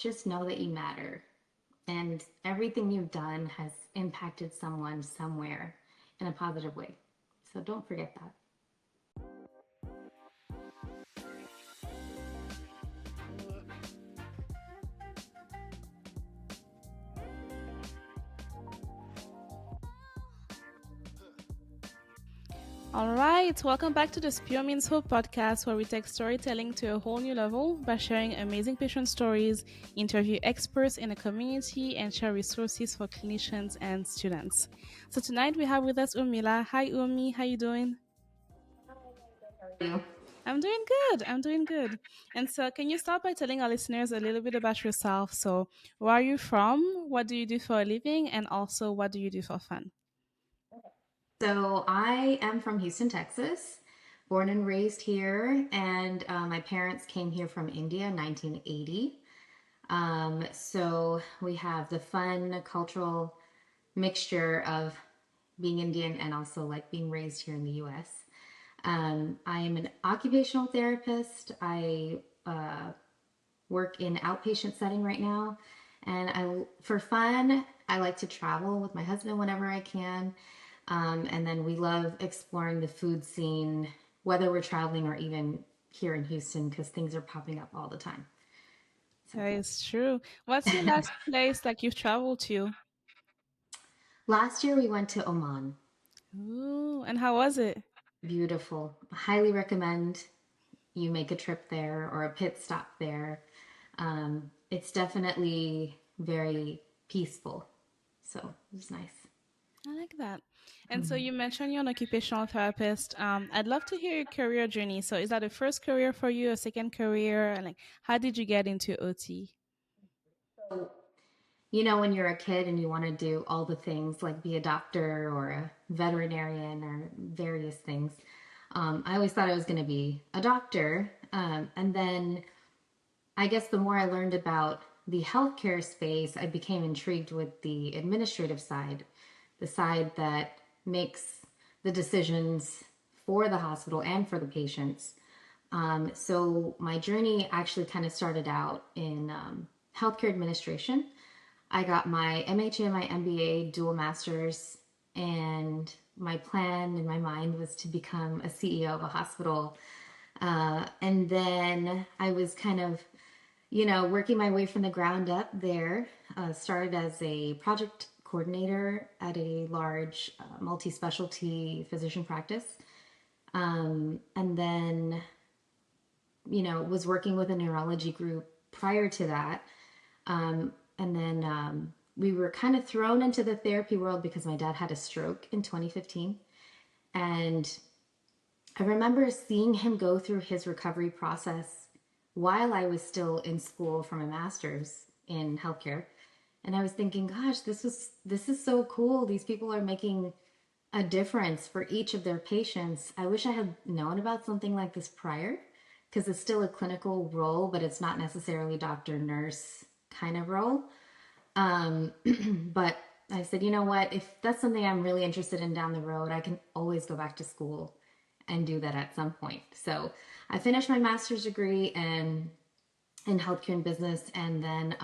just know that you matter. And everything you've done has impacted someone somewhere in a positive way. So don't forget that. All right, welcome back to the Spero Means Hope podcast, where we take storytelling to a whole new level by sharing amazing patient stories, interview experts in the community, and share resources for clinicians and students. So tonight we have with us Urmila. Hi, Urmi. How you doing? You. I'm doing good. I'm doing good. And so, can you start by telling our listeners a little bit about yourself? So, where are you from? What do you do for a living? And also, what do you do for fun? So I am from Houston, Texas, born and raised here, and my parents came here from India in 1980. So we have the fun cultural mixture of being Indian and also like being raised here in the US. I am an occupational therapist. I work in outpatient setting right now, and for fun, I like to travel with my husband whenever I can. And then we love exploring the food scene, whether we're traveling or even here in Houston, because things are popping up all the time. So That is true. What's your last place like you've traveled to? last year we went to Oman. Ooh, and how was it? Beautiful. Highly recommend you make a trip there or a pit stop there. It's definitely very peaceful. So it was nice. I like that. And so you mentioned you're an occupational therapist. I'd love to hear your career journey. So is that a first career for you, a second career? And like, how did you get into OT? So, when you're a kid and you want to do all the things like be a doctor or a veterinarian or various things, I always thought I was going to be a doctor. And then I guess the more I learned about the healthcare space, I became intrigued with the administrative side, the side that makes the decisions for the hospital and for the patients. So my journey actually kind of started out in healthcare administration. I got my MHA and my MBA dual masters, and my plan in my mind was to become a CEO of a hospital. And then I was kind of, working my way from the ground up there. Started as a project coordinator at a large multi specialty physician practice. And then, was working with a neurology group prior to that. And then we were kind of thrown into the therapy world because my dad had a stroke in 2015. And I remember seeing him go through his recovery process while I was still in school for my master's in healthcare. And I was thinking, gosh, this is so cool. These people are making a difference for each of their patients. I wish I had known about something like this prior, because it's still a clinical role, but it's not necessarily doctor nurse kind of role. But I said, you know what? If that's something I'm really interested in down the road, I can always go back to school and do that at some point. So I finished my master's degree in healthcare and business, and then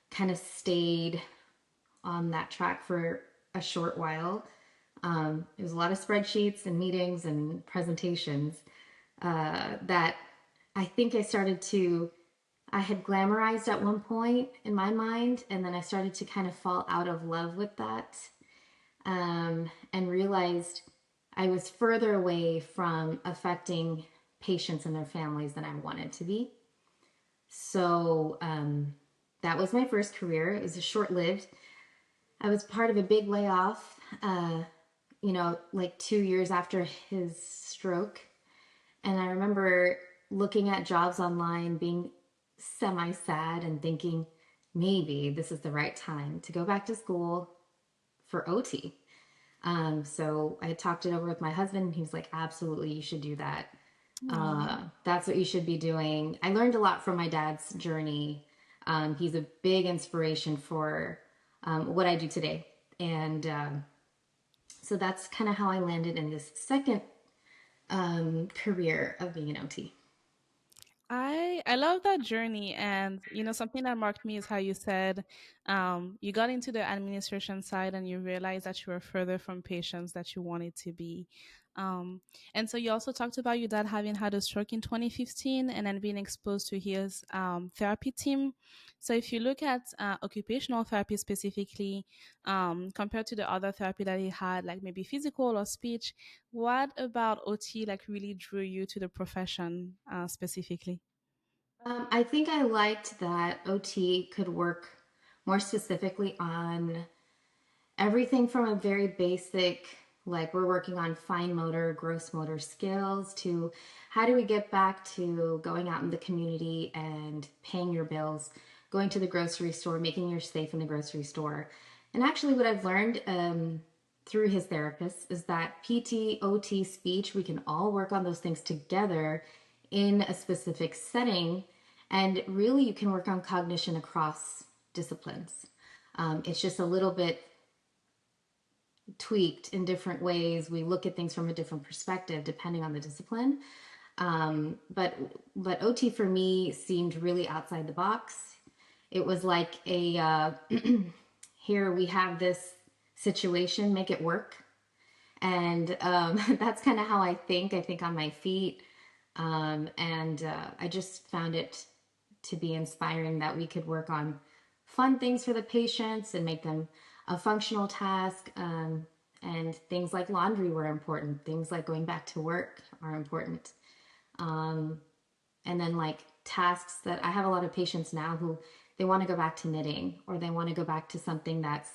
kind of stayed on that track for a short while. It was a lot of spreadsheets and meetings and presentations that I think I had glamorized at one point in my mind, and then I started to kind of fall out of love with that, and realized I was further away from affecting patients and their families than I wanted to be. So that was my first career. It was a short lived. I was part of a big layoff, like 2 years after his stroke. And I remember looking at jobs online, being semi sad and thinking, maybe this is the right time to go back to school for OT. So I talked it over with my husband, and he was like, absolutely, you should do that. Aw. That's what you should be doing. I learned a lot from my dad's journey. He's a big inspiration for what I do today. And so that's kind of how I landed in this second career of being an OT. I love that journey, and something that marked me is how you said you got into the administration side and you realized that you were further from patients that you wanted to be. Um, and so you also talked about your dad having had a stroke in 2015 and then being exposed to his therapy team. So if you look at occupational therapy specifically, compared to the other therapy that he had, like maybe physical or speech, what about OT like really drew you to the profession specifically? I think I liked that OT could work more specifically on everything from a very basic, like we're working on fine motor, gross motor skills, to how do we get back to going out in the community and paying your bills, going to the grocery store, making your safe in the grocery store. And actually, what I've learned through his therapist is that PT, OT, speech, we can all work on those things together in a specific setting. And really, you can work on cognition across disciplines. It's just a little bit tweaked in different ways. We look at things from a different perspective depending on the discipline. But OT for me seemed really outside the box. It was like a here we have this situation, make it work, and that's kind of how I think. I think on my feet, and I just found it to be inspiring that we could work on fun things for the patients and make them a functional task. And things like laundry were important. Things like going back to work are important. And then like tasks that I have a lot of patients now who they want to go back to knitting or they want to go back to something that's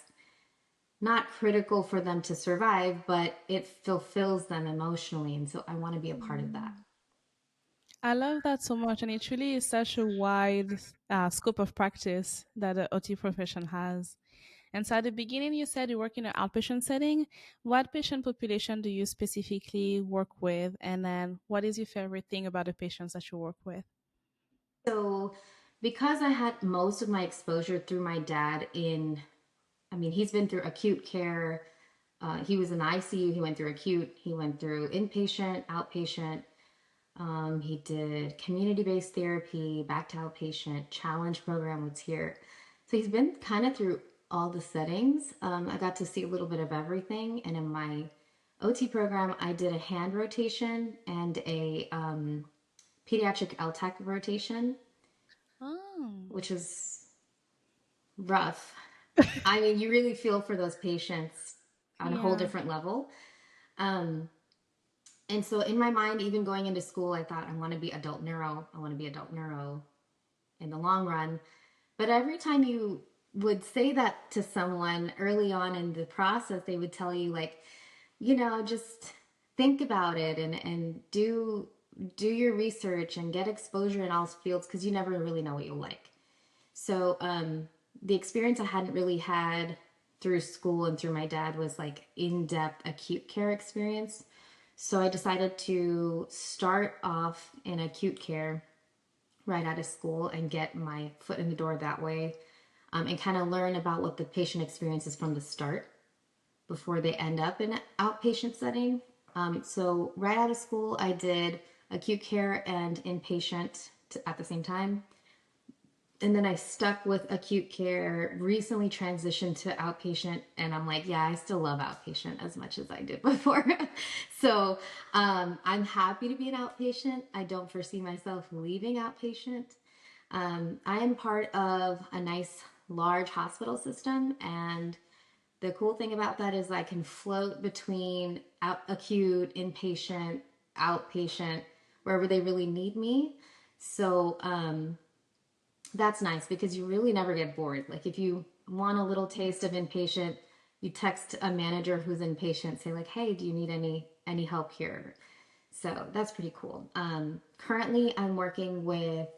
not critical for them to survive, but it fulfills them emotionally. And so I want to be a part of that. I love that so much, and it really is such a wide scope of practice that the OT profession has. And so, at the beginning, you said you work in an outpatient setting. What patient population do you specifically work with? And then, what is your favorite thing about the patients that you work with? So, because I had most of my exposure through my dad I mean, he's been through acute care. He was in ICU. He went through acute. He went through inpatient, outpatient. He did community-based therapy, back to outpatient, challenge program was here. So he's been kind of through all the settings. I got to see a little bit of everything. And in my OT program, I did a hand rotation and a pediatric LTAC rotation, Oh, which was rough. I mean, you really feel for those patients on a whole yeah. different level. Um, and so in my mind, even going into school, I thought I want to be adult neuro. I want to be adult neuro in the long run. But every time you would say that to someone early on in the process, they would tell you like, just think about it and do your research and get exposure in all fields because you never really know what you'll like. So the experience I hadn't really had through school and through my dad was like in-depth acute care experience. So I decided to start off in acute care right out of school and get my foot in the door that way, and kind of learn about what the patient experience is from the start before they end up in an outpatient setting. So right out of school, I did acute care and inpatient at the same time. And then I stuck with acute care, recently transitioned to outpatient, and I'm like, yeah, I still love outpatient as much as I did before. So I'm happy to be an outpatient. I don't foresee myself leaving outpatient. I am part of a nice large hospital system, and the cool thing about that is I can float between acute, inpatient, outpatient, wherever they really need me. So that's nice because you really never get bored. Like if you want a little taste of inpatient, you text a manager who's inpatient, say like, "Hey, do you need any help here?" So that's pretty cool. Currently, I'm working with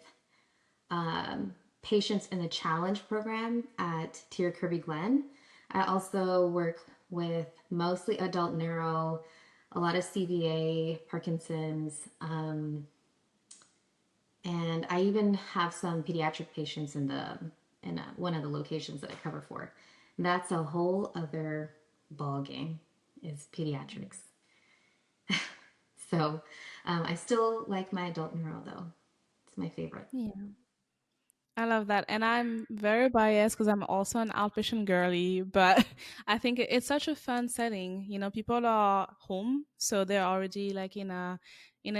patients in the challenge program at Tier Kirby Glen. I also work with mostly adult neuro, a lot of CVA, Parkinson's, and I even have some pediatric patients in one of the locations that I cover for. That's a whole other ball game, is pediatrics. So I still like my adult neuro though. It's my favorite. Yeah. I love that. And I'm very biased because I'm also an outpatient girly, but I think it's such a fun setting. You know, people are home, so they're already like in a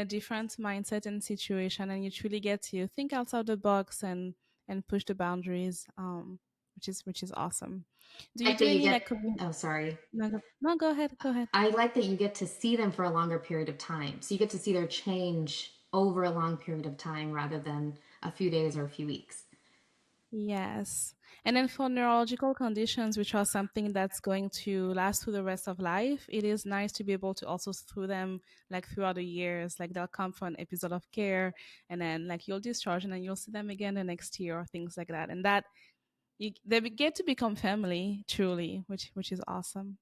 different mindset and situation, and you truly get to think outside the box and push the boundaries, which is awesome. Do I you like do that you any get, like oh, sorry. no, go ahead, go ahead. I like that you get to see them for a longer period of time. So you get to see their change over a long period of time rather than a few days or a few weeks. Yes. And then for neurological conditions, which are something that's going to last through the rest of life, it is nice to be able to also through them like throughout the years. Like they'll come for an episode of care and then like you'll discharge and then you'll see them again the next year or things like that. And that get to become family truly, which is awesome.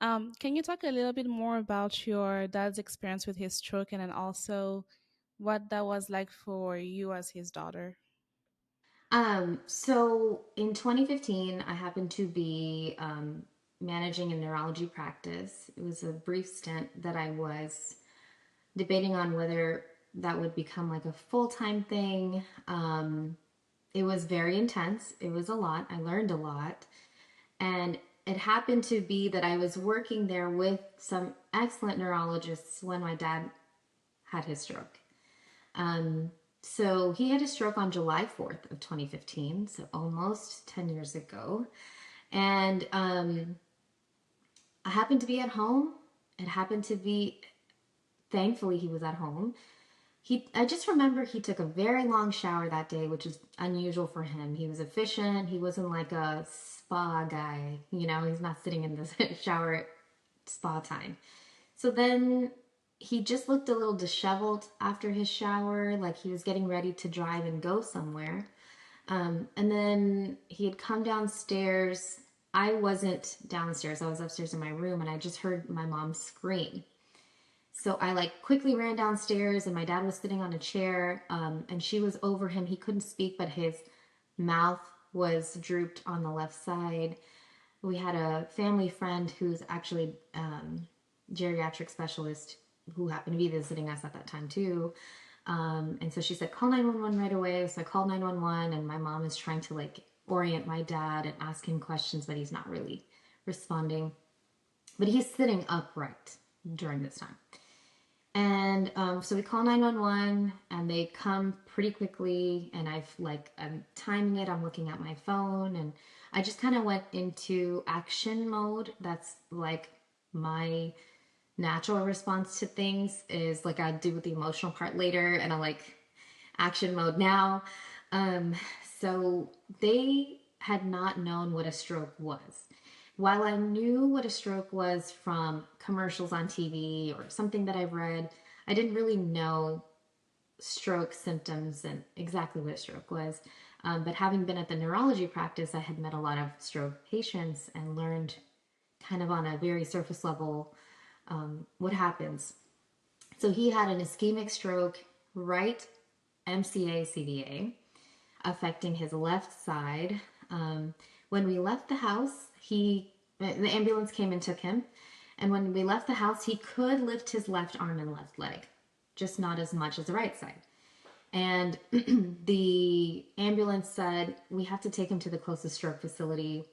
Can you talk a little bit more about your dad's experience with his stroke and then also what that was like for you as his daughter? So in 2015, I happened to be managing a neurology practice. It was a brief stint that I was debating on whether that would become like a full time thing. It was very intense. It was a lot. I learned a lot. And it happened to be that I was working there with some excellent neurologists when my dad had his stroke. Um, so he had a stroke on July 4th of 2015, so almost 10 years ago. And I happened to be at home. It happened to be, thankfully, he was at home. I just remember he took a very long shower that day, which is unusual for him. He was efficient. He wasn't like a spa guy, he's not sitting in the shower at spa time. So then he just looked a little disheveled after his shower, like he was getting ready to drive and go somewhere. And then he had come downstairs. I wasn't downstairs, I was upstairs in my room, and I just heard my mom scream. So I like quickly ran downstairs, and my dad was sitting on a chair, and she was over him. He couldn't speak, but his mouth was drooped on the left side. We had a family friend who's actually geriatric specialist who happened to be visiting us at that time too. And so she said, call 911 right away. So I called 911, and my mom is trying to like orient my dad and ask him questions, but he's not really responding. But he's sitting upright during this time. And so we call 911, and they come pretty quickly. And I'm timing it. I'm looking at my phone, and I just kind of went into action mode. That's like my natural response to things is like I do the emotional part later, and I like action mode now. Um, so they had not known what a stroke was. While I knew what a stroke was from commercials on TV or something that I've read, I didn't really know stroke symptoms and exactly what a stroke was. But having been at the neurology practice, I had met a lot of stroke patients and learned kind of on a very surface level what happens. So he had an ischemic stroke, right MCA CVA, affecting his left side. When we left the house, the ambulance came and took him. And when we left the house, he could lift his left arm and left leg, just not as much as the right side. And the ambulance said, we have to take him to the closest stroke facility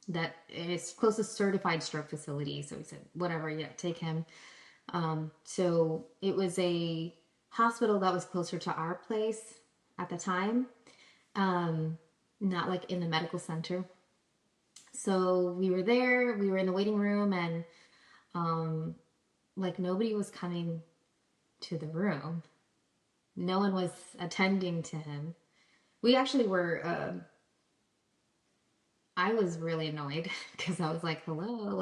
that is closest certified stroke facility. So we said, whatever, yeah, take him. So it was a hospital that was closer to our place at the time, not like in the medical center. So we were there, we were in the waiting room, and like nobody was coming to the room. No one was attending to him. We actually were, I was really annoyed because I was like, hello,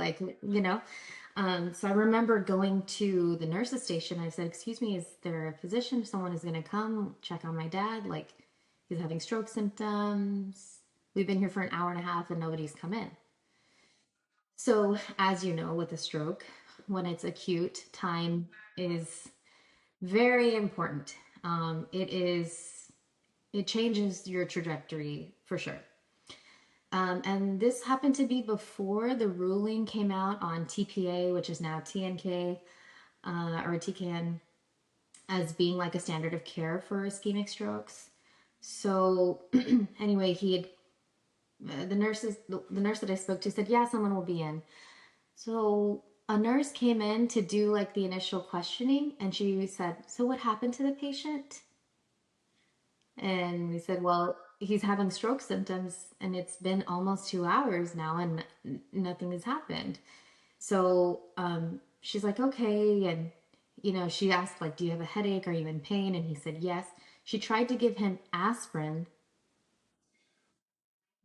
so I remember going to the nurse's station. I said, excuse me, is there a physician? Someone is going to come check on my dad. Like, he's having stroke symptoms. We've been here for an hour and a half and nobody's come in. So, as you know, with a stroke, when it's acute, time is very important. It changes your trajectory for sure. And this happened to be before the ruling came out on TPA, which is now TNK or TKN. as being like a standard of care for ischemic strokes. So anyway, he had the nurse that I spoke to said, yeah, someone will be in. So a nurse came in to do like the initial questioning, and she said, so what happened to the patient? And we said, well, he's having stroke symptoms and it's been almost 2 hours now and nothing has happened. So she's like, okay. And, she asked, like, do you have a headache? Are you in pain? And he said, yes. She tried to give him aspirin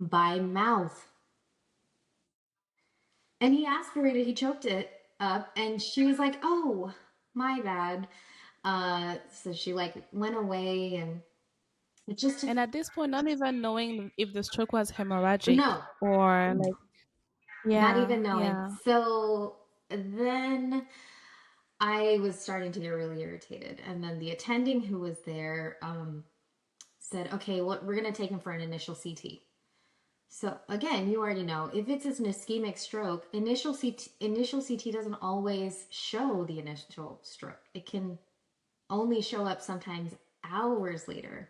by mouth. And he aspirated, he choked it up. And she was like, oh, my bad. So she like went away and it just took, And at this point, not even knowing if the stroke was hemorrhagic no, or like, not yeah, even knowing. yeah. So then I was starting to get really irritated. And then the attending who was there said, okay, well, we're going to take him for an initial CT. So again, you already know if it's an ischemic stroke, initial CT doesn't always show the initial stroke. It can only show up sometimes hours later.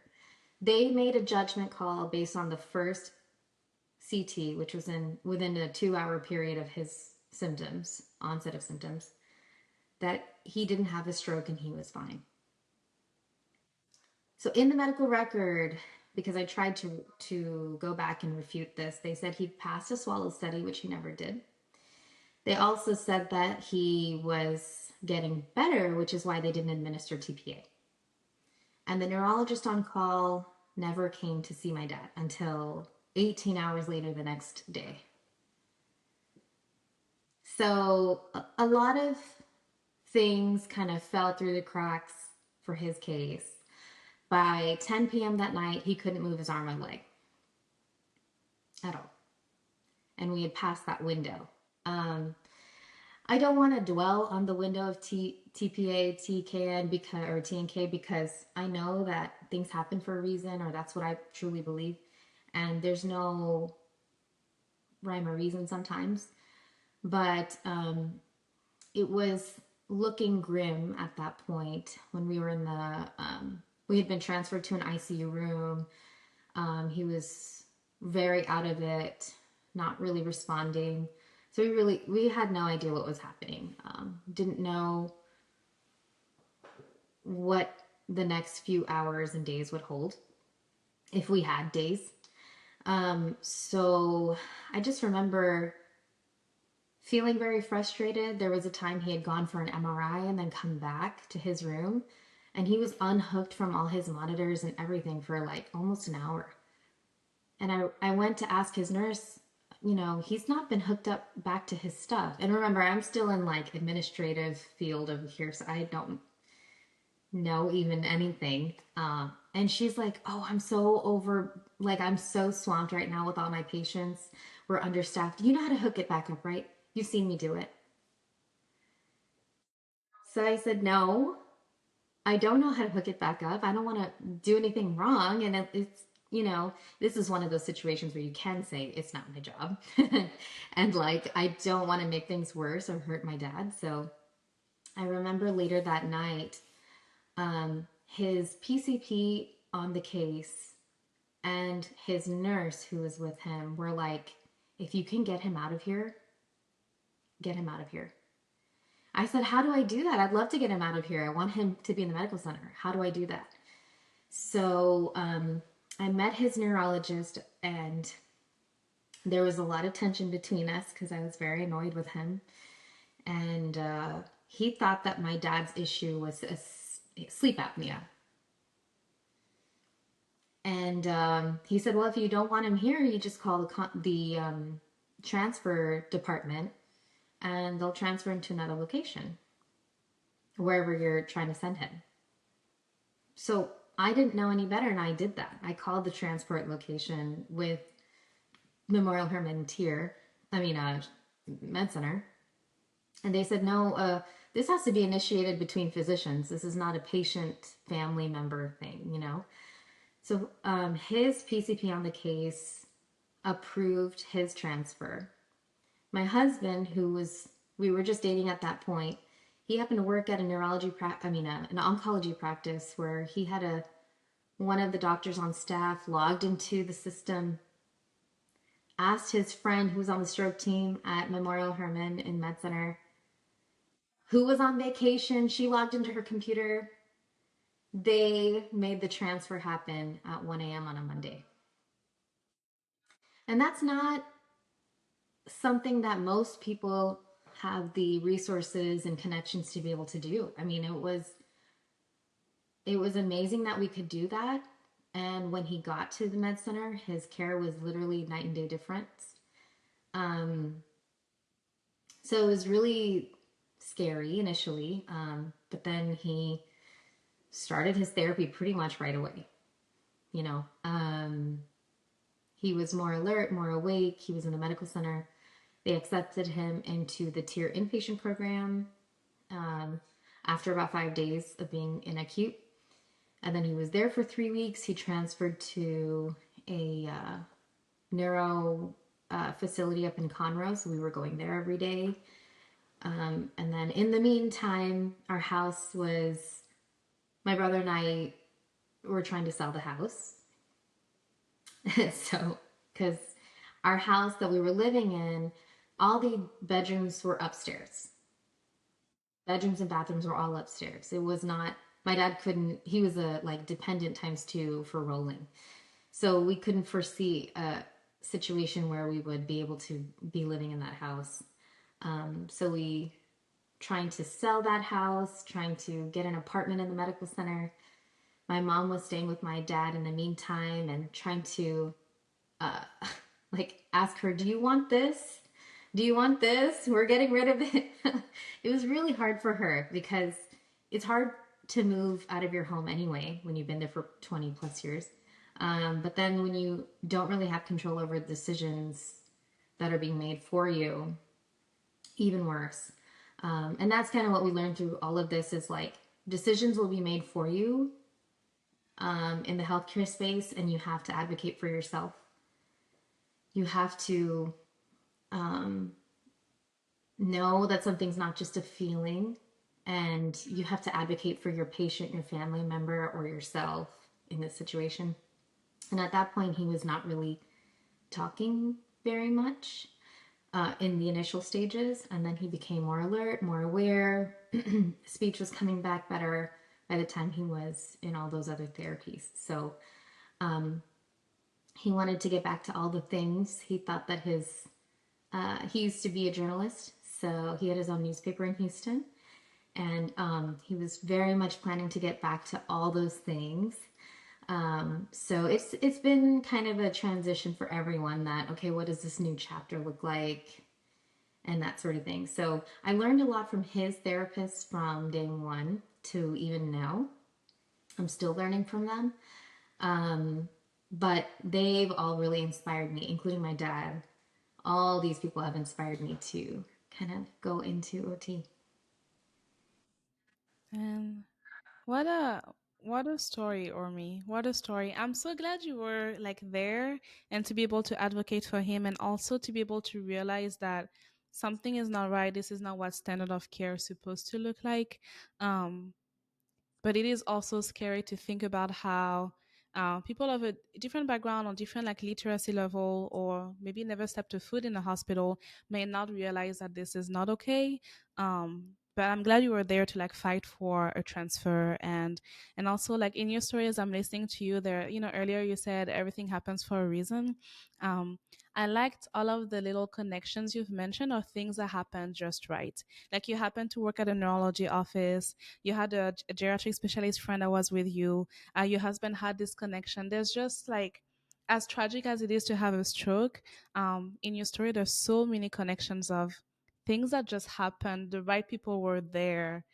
They made a judgment call based on the first CT, which was within a 2-hour period of his onset of symptoms, that he didn't have a stroke and he was fine. So in the medical record, because I tried to go back and refute this, they said he passed a swallow study, which he never did. They also said that he was getting better, which is why they didn't administer TPA. And the neurologist on call never came to see my dad until 18 hours later the next day. So a lot of things kind of fell through the cracks for his case. By 10 p.m. that night, he couldn't move his arm or leg at all. And we had passed that window. I don't want to dwell on the window of TPA, TKN, or TNK, because I know that things happen for a reason, or that's what I truly believe. And there's no rhyme or reason sometimes. But it was looking grim at that point when we were in we had been transferred to an ICU room. He was very out of it, not really responding. So we had no idea what was happening. Didn't know what the next few hours and days would hold, if we had days. So I just remember feeling very frustrated. There was a time he had gone for an MRI and then come back to his room, and he was unhooked from all his monitors and everything for like almost an hour. And I went to ask his nurse, he's not been hooked up back to his stuff. And remember, I'm still in like administrative field over here, so I don't know even anything. And she's like, oh, I'm so swamped right now with all my patients. We're understaffed. You know how to hook it back up, right? You've seen me do it. So I said, no, I don't know how to hook it back up. I don't want to do anything wrong. And it's, this is one of those situations where you can say it's not my job. And like, I don't want to make things worse or hurt my dad. So I remember later that night, his PCP on the case and his nurse who was with him were like, if you can get him out of here, get him out of here. I said, how do I do that? I'd love to get him out of here. I want him to be in the medical center. How do I do that? So I met his neurologist, and there was a lot of tension between us because I was very annoyed with him. And he thought that my dad's issue was sleep apnea. And he said, well, if you don't want him here, you just call the transfer department and they'll transfer him to another location, wherever you're trying to send him. So I didn't know any better, and I did that. I called the transport location with Memorial Hermann Med Center, and they said, no, this has to be initiated between physicians. This is not a patient family member thing, So his PCP on the case approved his transfer. My husband, we were just dating at that point, he happened to work at a an oncology practice where he had a one of the doctors on staff logged into the system, asked his friend who was on the stroke team at Memorial Hermann in Med Center, who was on vacation. She logged into her computer. They made the transfer happen at 1 a.m. on a Monday. And that's not something that most people have the resources and connections to be able to do. I mean, it was amazing that we could do that. And when he got to the med center, his care was literally night and day difference. Um, so it was really scary initially, but then he started his therapy pretty much right away. You know, he was more alert, more awake. He was in the medical center. They accepted him into the tier inpatient program um, after about 5 days of being in acute. And then he was there for 3 weeks. He transferred to a neuro facility up in Conroe, so we were going there every day. And then in the meantime, our house was, my brother and I were trying to sell the house. So, because our house that we were living in, all the bedrooms were upstairs. Bedrooms and bathrooms were all upstairs. It was not, my dad couldn't, he was a like dependent times two for rolling. So we couldn't foresee a situation where we would be able to be living in that house. So we trying to sell that house, trying to get an apartment in the medical center. My mom was staying with my dad in the meantime and trying to uh, like ask her, do you want this? Do you want this? We're getting rid of it. It was really hard for her because it's hard to move out of your home anyway when you've been there for 20 plus years. But then when you don't really have control over decisions that are being made for you, even worse. And that's kind of what we learned through all of this is like decisions will be made for you in the healthcare space, and you have to advocate for yourself. You have to um, know that something's not just a feeling, and you have to advocate for your patient, your family member, or yourself in this situation. And at that point, he was not really talking very much in the initial stages, and then he became more alert, more aware. Speech was coming back better by the time he was in all those other therapies. So he wanted to get back to all the things. He thought that he used to be a journalist, so he had his own newspaper in Houston, and he was very much planning to get back to all those things. So it's been kind of a transition for everyone that, okay, what does this new chapter look like? And that sort of thing. So I learned a lot from his therapist from day one to even now. I'm still learning from them. But they've all really inspired me, including my dad. All these people have inspired me to kind of go into OT. And what a story, Ormi. What a story. I'm so glad you were like there and to be able to advocate for him and also to be able to realize that something is not right. This is not what standard of care is supposed to look like. Um, but it is also scary to think about how people of a different background or different like literacy level or maybe never stepped a foot in a hospital may not realize that this is not okay. But I'm glad you were there to like fight for a transfer and also like in your story as I'm listening to you there, earlier you said everything happens for a reason. um, I liked all of the little connections you've mentioned of things that happened just right. Like you happened to work at a neurology office, you had a geriatric specialist friend that was with you, your husband had this connection. There's just like, as tragic as it is to have a stroke, in your story there's so many connections of things that just happened. The right people were there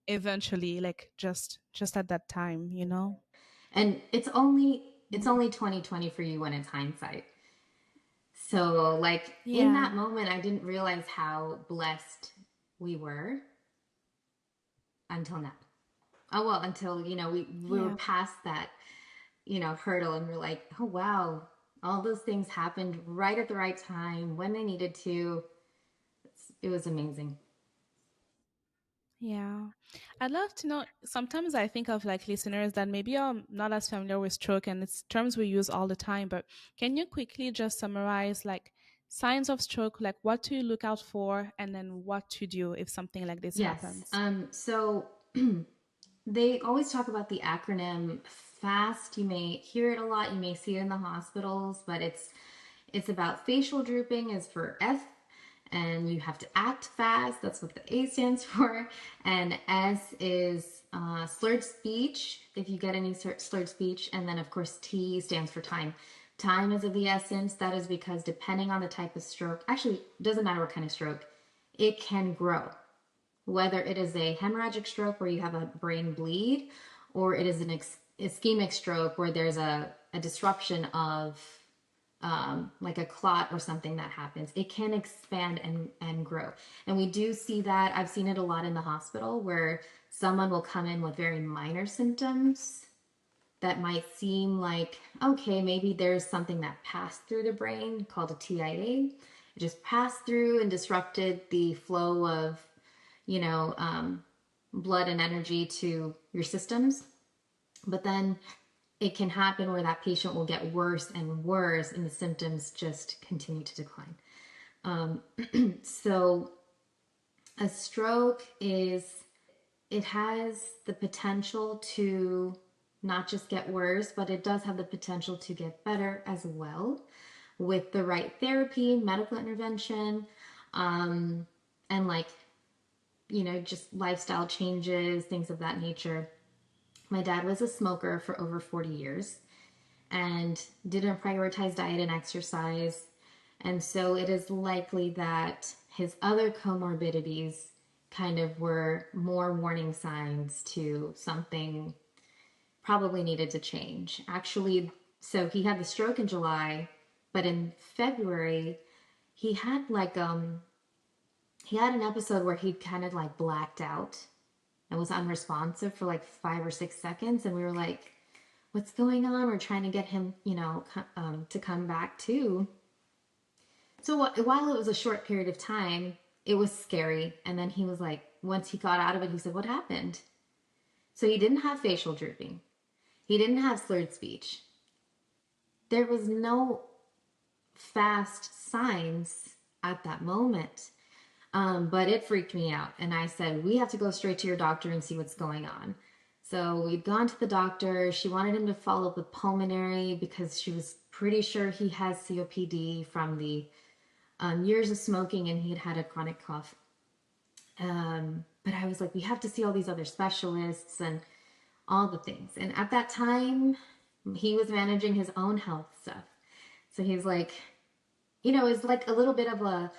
eventually, like just at that time. And it's only 2020 for you when it's hindsight. So like in Yeah, that moment I didn't realize how blessed we were until now. Oh well, until we were yeah. past that hurdle, and we're like, oh wow, all those things happened right at the right time when they needed to. It was amazing. Yeah. I'd love to know. Sometimes I think of like listeners that maybe are not as familiar with stroke and it's terms we use all the time, but can you quickly just summarize like signs of stroke, like what to look out for and then what to do if something like this Yes. happens? So they always talk about the acronym FAST. You may hear it a lot. You may see it in the hospitals, but it's about facial drooping is for F, and you have to act fast. That's what the A stands for. And S is slurred speech, if you get any slurred speech. And then, of course, T stands for time. Time is of the essence. That is because depending on the type of stroke, actually, it doesn't matter what kind of stroke, it can grow. Whether it is a hemorrhagic stroke where you have a brain bleed, or it is an ischemic stroke where there's a disruption of like a clot or something that happens, it can expand and grow. And we do see that. I've seen it a lot in the hospital where someone will come in with very minor symptoms that might seem like, okay, maybe there's something that passed through the brain called a TIA. It just passed through and disrupted the flow of, you know, blood and energy to your systems. But then it can happen where that patient will get worse and worse and the symptoms just continue to decline. So a stroke it has the potential to not just get worse, but it does have the potential to get better as well with the right therapy, medical intervention, and like, just lifestyle changes, things of that nature. My dad was a smoker for over 40 years and didn't prioritize diet and exercise. And so it is likely that his other comorbidities kind of were more warning signs to something probably needed to change. Actually, so he had the stroke in July, but in February, he had he had an episode where he kind of like blacked out and was unresponsive for like 5 or 6 seconds. And we were like, what's going on? We're trying to get him, to come back too. So while it was a short period of time, it was scary. And then he was like, once he got out of it, he said, what happened? So he didn't have facial drooping. He didn't have slurred speech. There was no fast signs at that moment. But it freaked me out. And I said, we have to go straight to your doctor and see what's going on. So we'd gone to the doctor. She wanted him to follow up with pulmonary because she was pretty sure he has COPD from the years of smoking and he'd had a chronic cough. But I was like, we have to see all these other specialists and all the things. And at that time, he was managing his own health stuff. So he's like, it's like a little bit of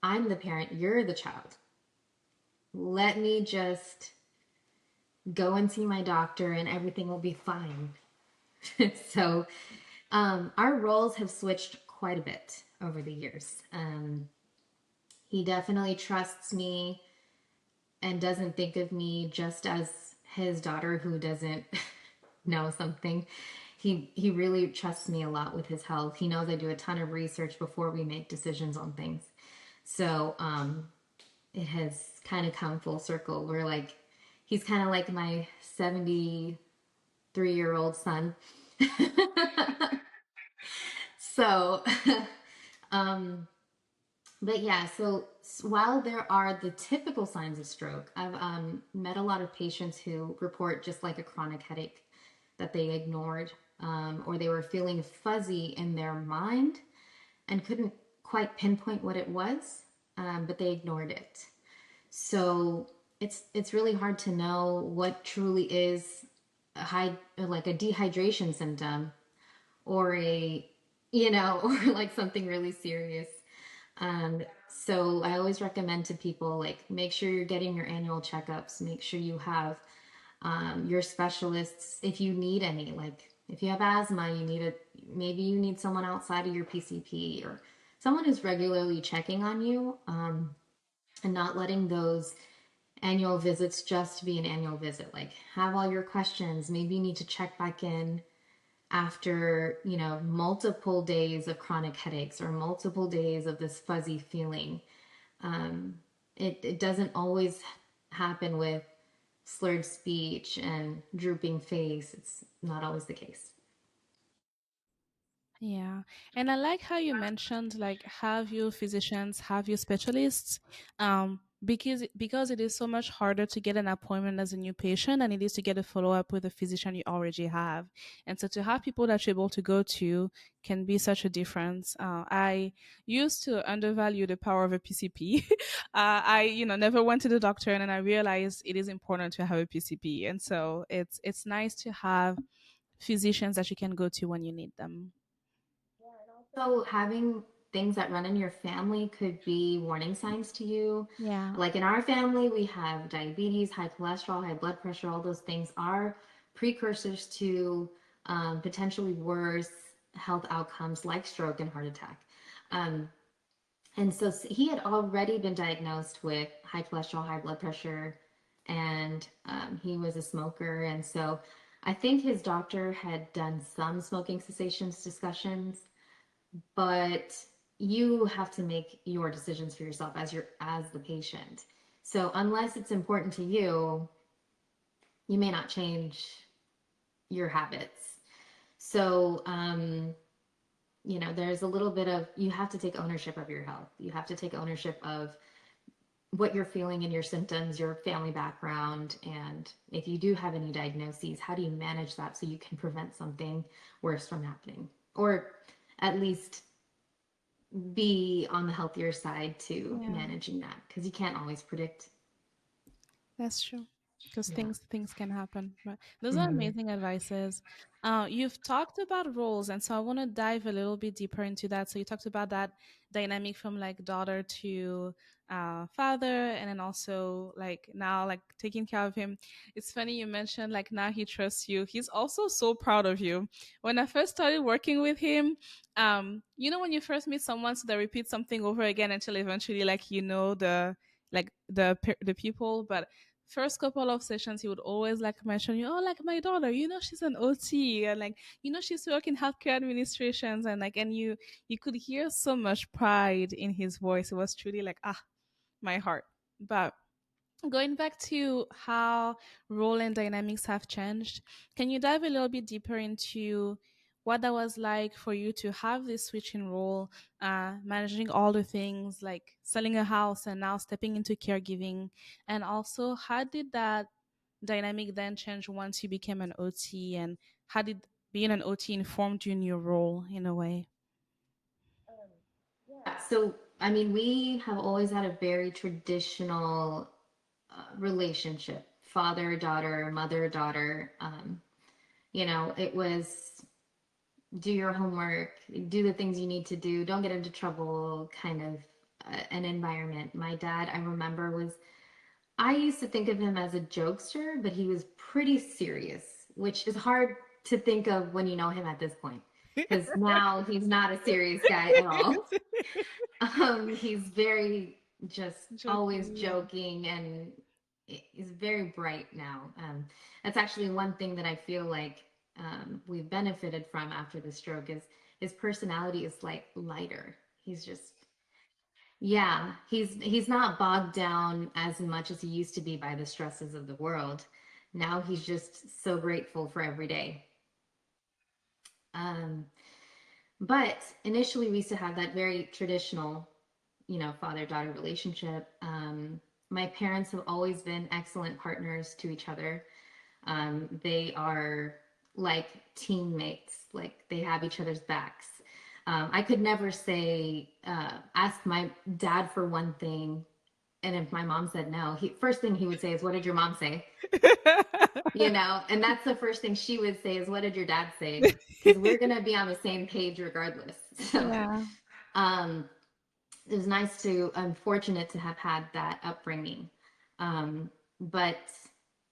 I'm the parent, you're the child. Let me just go and see my doctor and everything will be fine. So our roles have switched quite a bit over the years. He definitely trusts me and doesn't think of me just as his daughter who doesn't know something. He really trusts me a lot with his health. He knows I do a ton of research before we make decisions on things. So it has kind of come full circle. We're like, he's kind of like my 73-year-old son. So, but yeah, so while there are the typical signs of stroke, I've met a lot of patients who report just like a chronic headache that they ignored, or they were feeling fuzzy in their mind and couldn't quite pinpoint what it was, but they ignored it. So it's really hard to know what truly is like a dehydration symptom or or like something really serious. So I always recommend to people, like, make sure you're getting your annual checkups, make sure you have your specialists if you need any. Like if you have asthma, maybe you need someone outside of your PCP or someone who's regularly checking on you, and not letting those annual visits just be an annual visit. Like, have all your questions. Maybe you need to check back in after, multiple days of chronic headaches or multiple days of this fuzzy feeling. It doesn't always happen with slurred speech and drooping face. It's not always the case. Yeah. And I like how you mentioned like have your physicians, have your specialists, because it is so much harder to get an appointment as a new patient than it is to get a follow up with a physician you already have. And so to have people that you're able to go to can be such a difference. I used to undervalue the power of a PCP. I, never went to the doctor, and then I realized it is important to have a PCP. And so it's nice to have physicians that you can go to when you need them. So having things that run in your family could be warning signs to you. Yeah. Like in our family, we have diabetes, high cholesterol, high blood pressure. All those things are precursors to potentially worse health outcomes like stroke and heart attack. Um, and so he had already been diagnosed with high cholesterol, high blood pressure, and he was a smoker. And so I think his doctor had done some smoking cessation discussions, but you have to make your decisions for yourself as the patient. So unless it's important to you, you may not change your habits. So there's a little bit of you have to take ownership of your health. You have to take ownership of what you're feeling and your symptoms, your family background, and if you do have any diagnoses, how do you manage that so you can prevent something worse from happening, or at least be on the healthier side to Yeah. managing that because you can't always predict. That's true. Because Yeah. things can happen. But those are Mm-hmm. amazing advices. You've talked about roles, and so I want to dive a little bit deeper into that. So you talked about that dynamic from like daughter to father, and then also like now like taking care of him. It's funny you mentioned like now he trusts you. He's also so proud of you. When I first started working with him, when you first meet someone, so they repeat something over again until eventually like the people, but first couple of sessions he would always like mention you, oh, like my daughter, she's an OT, and like she's working healthcare administrations, and like and you could hear so much pride in his voice. It was truly like my heart. But going back to how role and dynamics have changed, can you dive a little bit deeper into what that was like for you to have this switch in role, managing all the things like selling a house and now stepping into caregiving? And also, how did that dynamic then change once you became an OT? And how did being an OT informed you in your role in a way? So, I mean, we have always had a very traditional relationship, father, daughter, mother, daughter. It was do your homework, do the things you need to do, don't get into trouble kind of an environment. My dad, I remember, I used to think of him as a jokester, but he was pretty serious, which is hard to think of when you know him at this point, because now he's not a serious guy at all. He's very just always Joking, yeah. joking and he's very bright now. That's actually one thing that I feel like we've benefited from after the stroke is his personality is like lighter. He's just yeah, he's not bogged down as much as he used to be by the stresses of the world. Now he's just so grateful for every day. Um, but initially, we used to have that very traditional, father-daughter relationship. My parents have always been excellent partners to each other. They are like teammates, like they have each other's backs. I could never ask my dad for one thing, and if my mom said no, first thing he would say is, "What did your mom say?" And that's the first thing she would say is, "What did your dad say?" Because we're gonna be on the same page regardless. So, Yeah. um, it was nice to, I'm fortunate to have had that upbringing. But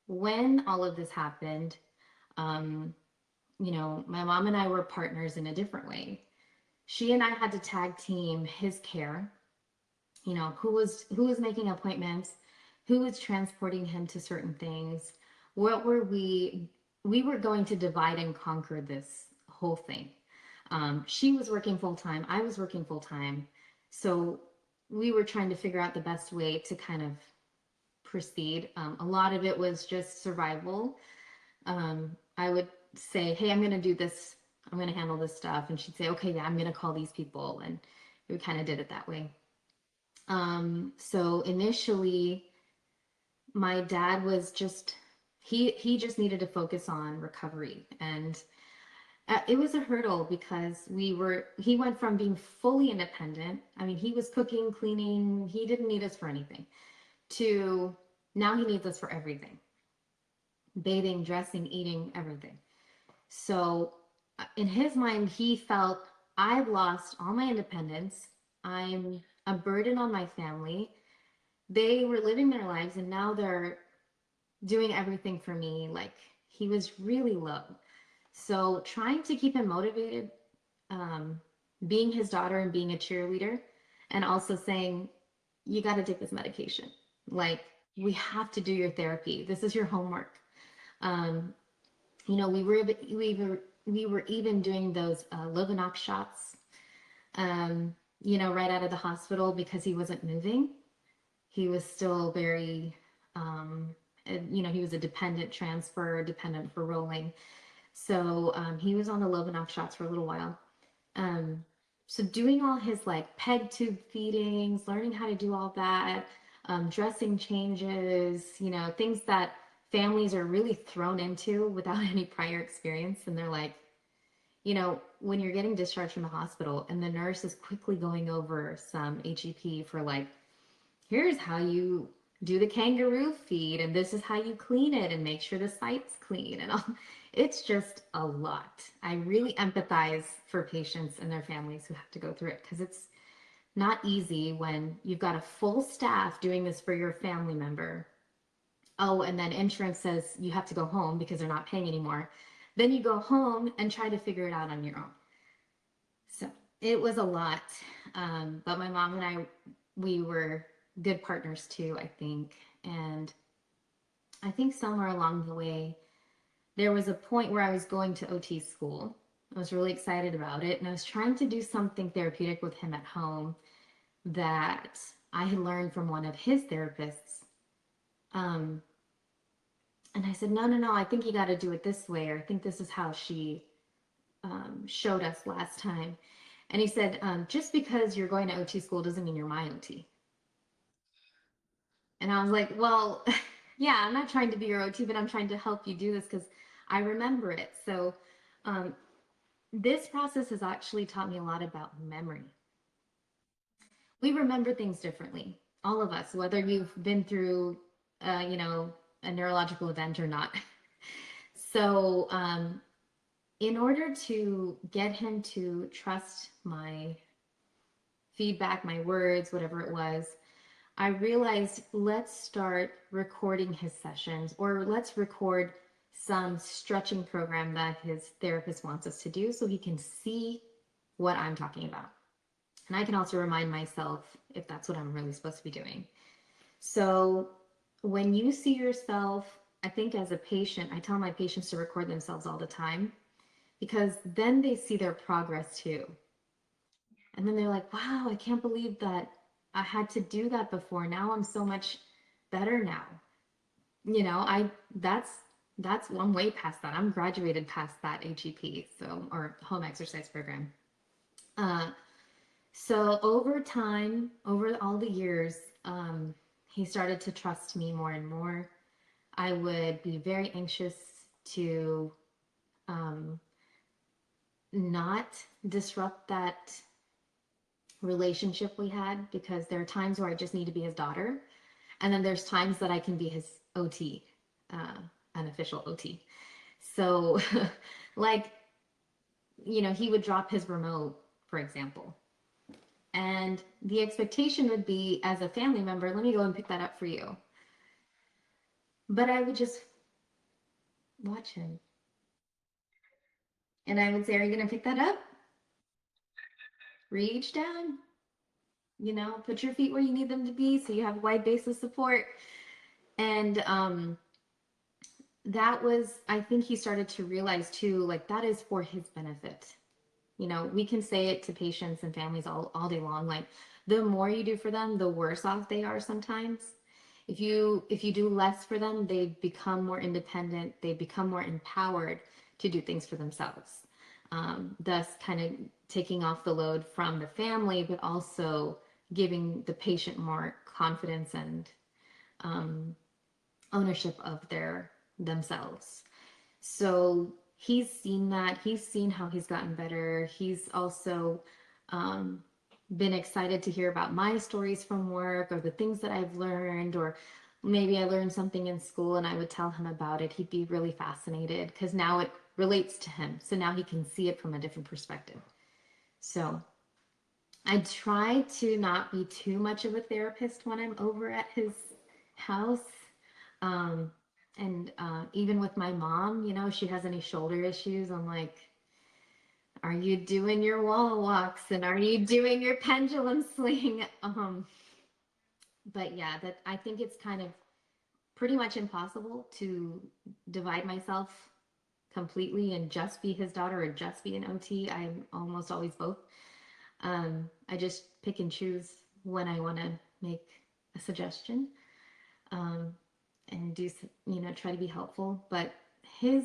when all of this happened, um, my mom and I were partners in a different way. She and I had to tag team his care, who was making appointments, who was transporting him to certain things, what were we were going to divide and conquer this whole thing. She was working full time, I was working full time, so we were trying to figure out the best way to kind of proceed. A lot of it was just survival. I would say, hey, I'm going to do this. I'm going to handle this stuff. And she'd say, okay, yeah, I'm going to call these people. And we kind of did it that way. So initially, my dad was just, he just needed to focus on recovery. And it was a hurdle because he went from being fully independent. I mean, he was cooking, cleaning, he didn't need us for anything, to now he needs us for everything: bathing, dressing, eating, everything. So in his mind, he felt, I've lost all my independence. I'm a burden on my family. They were living their lives and now they're doing everything for me. Like, he was really low. So trying to keep him motivated, being his daughter and being a cheerleader, and also saying, you got to take this medication. Like, we have to do your therapy. This is your homework. Um, we were even doing those Lovenox shots, right out of the hospital because he wasn't moving. He was still very, um, he was a dependent transfer, dependent for rolling. So he was on the Lovenox shots for a little while. Um, so doing all his like peg tube feedings, learning how to do all that, dressing changes, things that families are really thrown into without any prior experience. And they're like, when you're getting discharged from the hospital and the nurse is quickly going over some HEP for like, here's how you do the kangaroo feed, and this is how you clean it and make sure the site's clean and all. It's just a lot. I really empathize for patients and their families who have to go through it because it's not easy when you've got a full staff doing this for your family member. Oh, and then insurance says you have to go home because they're not paying anymore. Then you go home and try to figure it out on your own. So it was a lot. But my mom and I, we were good partners too, I think. And I think somewhere along the way, there was a point where I was going to OT school. I was really excited about it. And I was trying to do something therapeutic with him at home that I had learned from one of his therapists. Um, and I said, no, no, no, I think you got to do it this way. Or I think this is how she showed us last time. And he said, just because you're going to OT school doesn't mean you're my OT. And I was like, well, yeah, I'm not trying to be your OT, but I'm trying to help you do this because I remember it. So um, this process has actually taught me a lot about memory. We remember things differently, all of us, whether you've been through, a neurological event or not. So in order to get him to trust my feedback, my words, whatever it was, I realized, let's start recording his sessions, or let's record some stretching program that his therapist wants us to do so he can see what I'm talking about. And I can also remind myself if that's what I'm really supposed to be doing. So when you see yourself, I think as a patient, I tell my patients to record themselves all the time because then they see their progress too. And then they're like, wow, I can't believe that I had to do that before. Now I'm so much better now. I that's one way past that. I'm graduated past that HEP, so, or home exercise program. Uh, so over time, over all the years, he started to trust me more and more. I would be very anxious to um, not disrupt that relationship we had because there are times where I just need to be his daughter. And then there's times that I can be his OT, unofficial OT. So, like, he would drop his remote, for example. And the expectation would be, as a family member, let me go and pick that up for you. But I would just watch him. And I would say, are you going to pick that up? Reach down, put your feet where you need them to be so you have a wide base of support. And that was, I think he started to realize too, like, that is for his benefit. We can say it to patients and families all day long, like, the more you do for them, the worse off they are sometimes. If you do less for them, they become more independent, they become more empowered to do things for themselves. Thus kind of taking off the load from the family, but also giving the patient more confidence and ownership of their themselves. So he's seen that. He's seen how he's gotten better. He's also um, been excited to hear about my stories from work or the things that I've learned, or maybe I learned something in school and I would tell him about it. He'd be really fascinated because now it relates to him. So now he can see it from a different perspective. So I try to not be too much of a therapist when I'm over at his house. Um, and even with my mom, she has any shoulder issues, I'm like, are you doing your wall walks and are you doing your pendulum swing? But yeah, that I think it's kind of pretty much impossible to divide myself completely and just be his daughter or just be an OT. I'm almost always both. I just pick and choose when I want to make a suggestion, um, and do, try to be helpful. But his,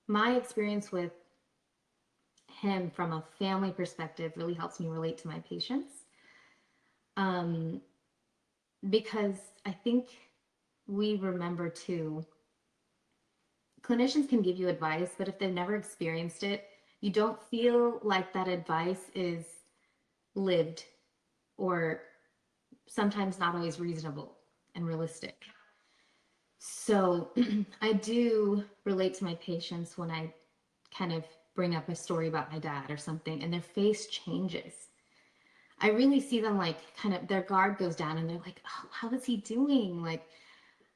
my experience with him from a family perspective really helps me relate to my patients, um, because I think we remember too, clinicians can give you advice, but if they've never experienced it, you don't feel like that advice is lived, or sometimes not always reasonable and realistic. So I do relate to my patients when I kind of bring up a story about my dad or something and their face changes. I really see them like kind of their guard goes down and they're like, oh, how is he doing? Like,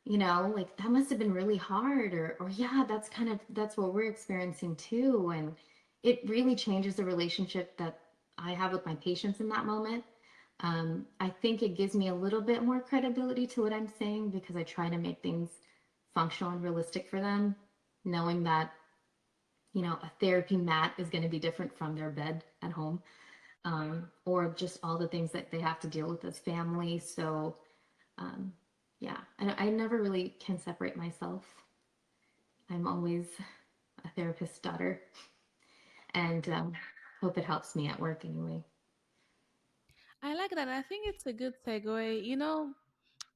like that must have been really hard, or yeah, that's what we're experiencing too. And it really changes the relationship that I have with my patients in that moment. I think it gives me a little bit more credibility to what I'm saying because I try to make things functional and realistic for them, knowing that, a therapy mat is going to be different from their bed at home, or just all the things that they have to deal with as family. So, um, yeah, I never really can separate myself. I'm always a therapist's daughter, and hope it helps me at work anyway. I like that. I think it's a good segue.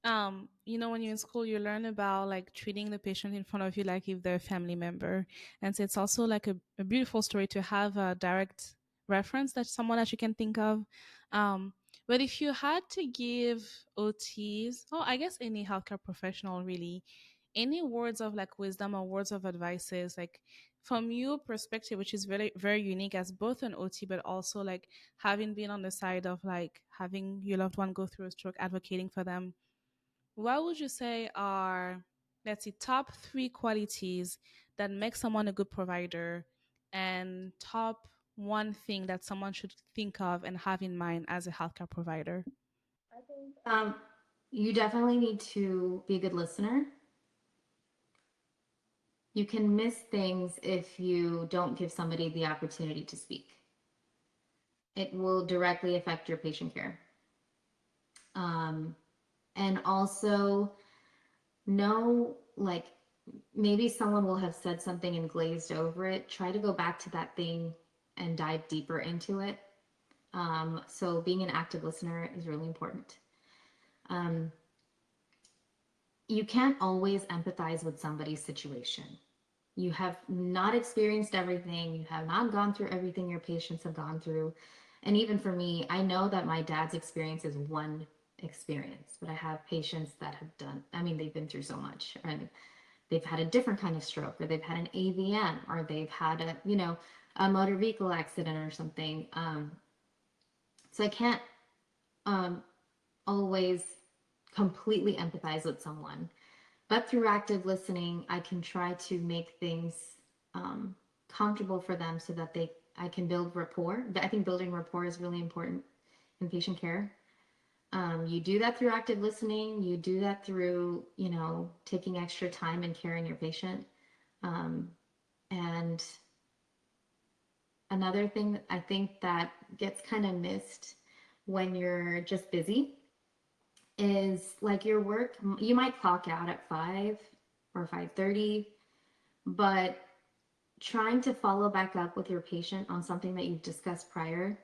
When you're in school, you learn about like treating the patient in front of you like if they're a family member. And so it's also like a beautiful story to have a direct reference, that someone that you can think of. Um, but if you had to give OTs, oh, I guess any healthcare professional really, any words of like wisdom or words of advices, like from your perspective, which is very, very unique as both an OT, but also like having been on the side of like having your loved one go through a stroke, advocating for them, what would you say are, let's see, top three qualities that make someone a good provider, and top one thing that someone should think of and have in mind as a healthcare provider? You definitely need to be a good listener. You can miss things if you don't give somebody the opportunity to speak. It will directly affect your patient care. Um, and also know, like, maybe someone will have said something and glazed over it. Try to go back to that thing and dive deeper into it. So being an active listener is really important. Um, you can't always empathize with somebody's situation. You have not experienced everything. You have not gone through everything your patients have gone through. And even for me, I know that my dad's experience is one experience, but I have patients that have done, I mean, they've been through so much, and they've had a different kind of stroke, or they've had an AVM, or they've had a motor vehicle accident or something. So I can't um, always completely empathize with someone. But through active listening, I can try to make things um, comfortable for them so that I can build rapport. I think building rapport is really important in patient care. You do that through active listening. You do that through, taking extra time and caring your patient. Um, and another thing that I think that gets kind of missed when you're just busy is like your work, you might clock out at 5 or 5:30, but trying to follow back up with your patient on something that you've discussed prior,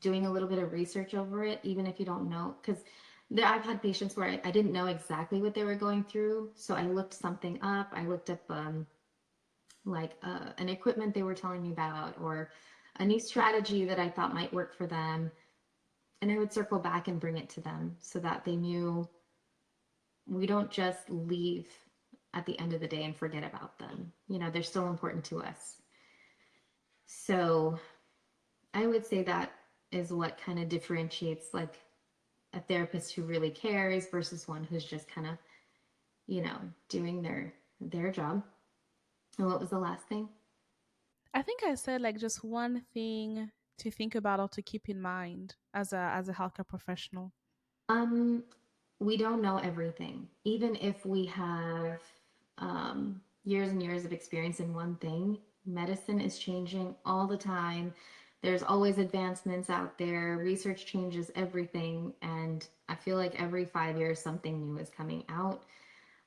doing a little bit of research over it, even if you don't know, because I've had patients where I didn't know exactly what they were going through, so I looked something up. I looked up an equipment they were telling me about, or a new strategy that I thought might work for them, and I would circle back and bring it to them so that they knew we don't just leave at the end of the day and forget about them. They're still important to us. So I would say that is what kind of differentiates like a therapist who really cares versus one who's just kind of, you know, doing their job. And what was the last thing? I think I said like just one thing to think about or to keep in mind as a healthcare professional. Um, we don't know everything. Even if we have years and years of experience in one thing, medicine is changing all the time. There's always advancements out there. Research changes everything. And I feel like every 5 years, something new is coming out.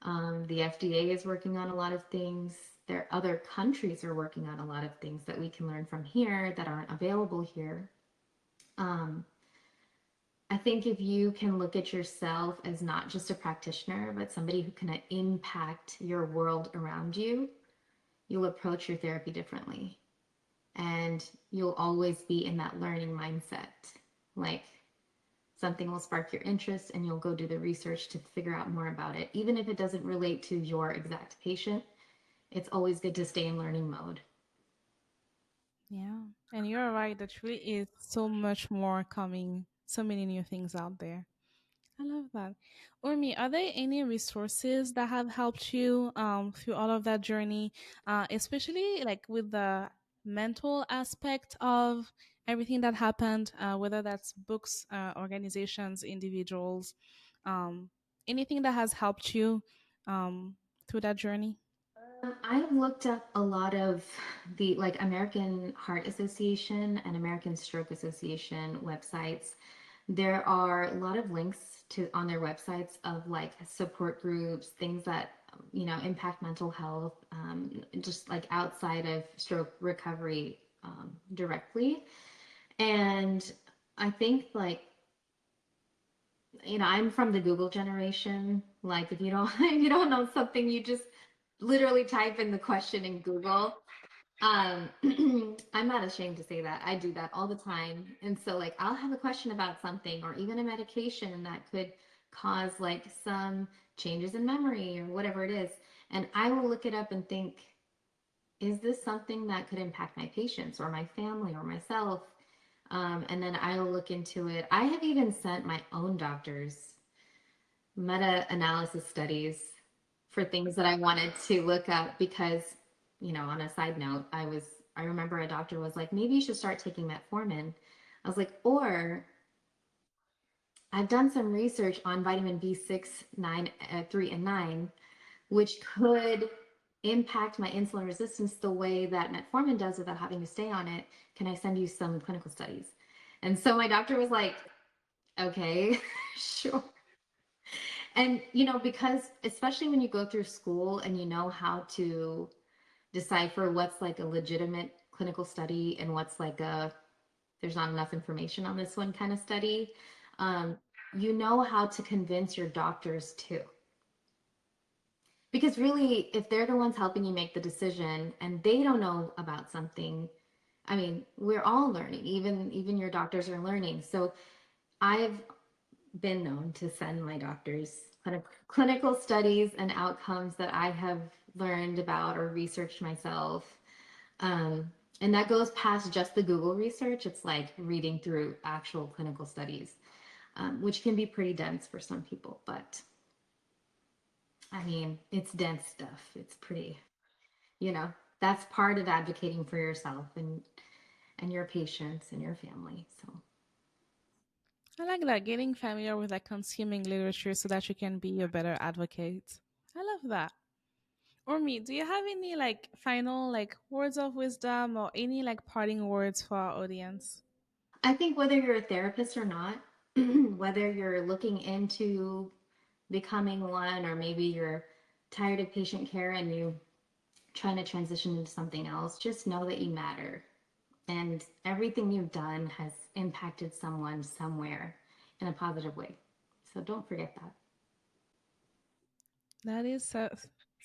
The FDA is working on a lot of things. Other countries are working on a lot of things that we can learn from here that aren't available here. Um, I think if you can look at yourself as not just a practitioner, but somebody who can impact your world around you, you'll approach your therapy differently. And you'll always be in that learning mindset. Like something will spark your interest and you'll go do the research to figure out more about it. Even if it doesn't relate to your exact patient, it's always good to stay in learning mode. Yeah. And you're right, there truly is so much more coming, so many new things out there. I love that. Urmi, are there any resources that have helped you through all of that journey, especially like with the mental aspect of everything that happened, whether that's books, organizations, individuals, um, anything that has helped you through that journey? I've looked up a lot of the like American Heart Association and American Stroke Association websites. There are a lot of links to on their websites of like support groups, things that impact mental health, just like outside of stroke recovery directly. And I think like I'm from the Google generation. Like if you don't if you don't know something, you just literally type in the question in Google. um I'm not ashamed to say that I do that all the time. And so like I'll have a question about something or even a medication that could cause like some changes in memory or whatever it is, and I will look it up and think, is this something that could impact my patients or my family or myself? And then I'll look into it. I have even sent my own doctors meta-analysis studies for things that I wanted to look up because, on a side note, I remember a doctor was like, maybe you should start taking metformin. I was like, or I've done some research on vitamin B6, 9, 3, and 9, which could impact my insulin resistance the way that metformin does without having to stay on it. Can I send you some clinical studies? And so my doctor was like, okay, sure. And because especially when you go through school and you know how to decipher what's like a legitimate clinical study and what's like a there's not enough information on this one kind of study, um, you know how to convince your doctors too. Because really, if they're the ones helping you make the decision and they don't know about something, I mean, we're all learning. Even your doctors are learning. So I've been known to send my doctors clinical studies and outcomes that I have learned about or researched myself. Um, and that goes past just the Google research. It's like reading through actual clinical studies, which can be pretty dense for some people. But I mean, it's dense stuff. It's pretty, you know, that's part of advocating for yourself and your patients and your family. So I like that, getting familiar with like consuming literature so that you can be a better advocate. I love that. Or me, do you have any like final like words of wisdom or any like parting words for our audience? I think whether you're a therapist or not, Whether you're looking into becoming one, or maybe you're tired of patient care and you trying to transition into something else, just know that you matter. And everything you've done has impacted someone somewhere in a positive way. So don't forget that. That is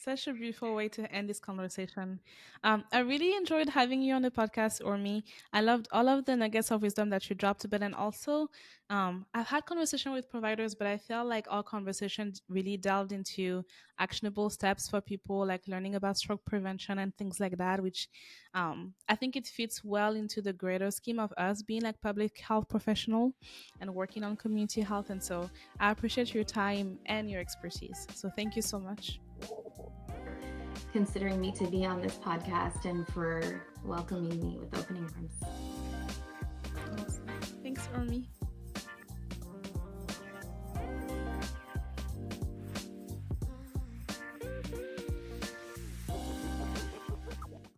such a beautiful way to end this conversation. I really enjoyed having you on the podcast, Ormi. I loved all of the nuggets of wisdom that you dropped, but then also, I've had conversation with providers, but I felt like our conversations really delved into actionable steps for people, like learning about stroke prevention and things like that, which I think it fits well into the greater scheme of us being like public health professional and working on community health. And so I appreciate your time and your expertise. So thank you so much. Considering me to be on this podcast and for welcoming me with opening arms. Awesome. Thanks, Ormi.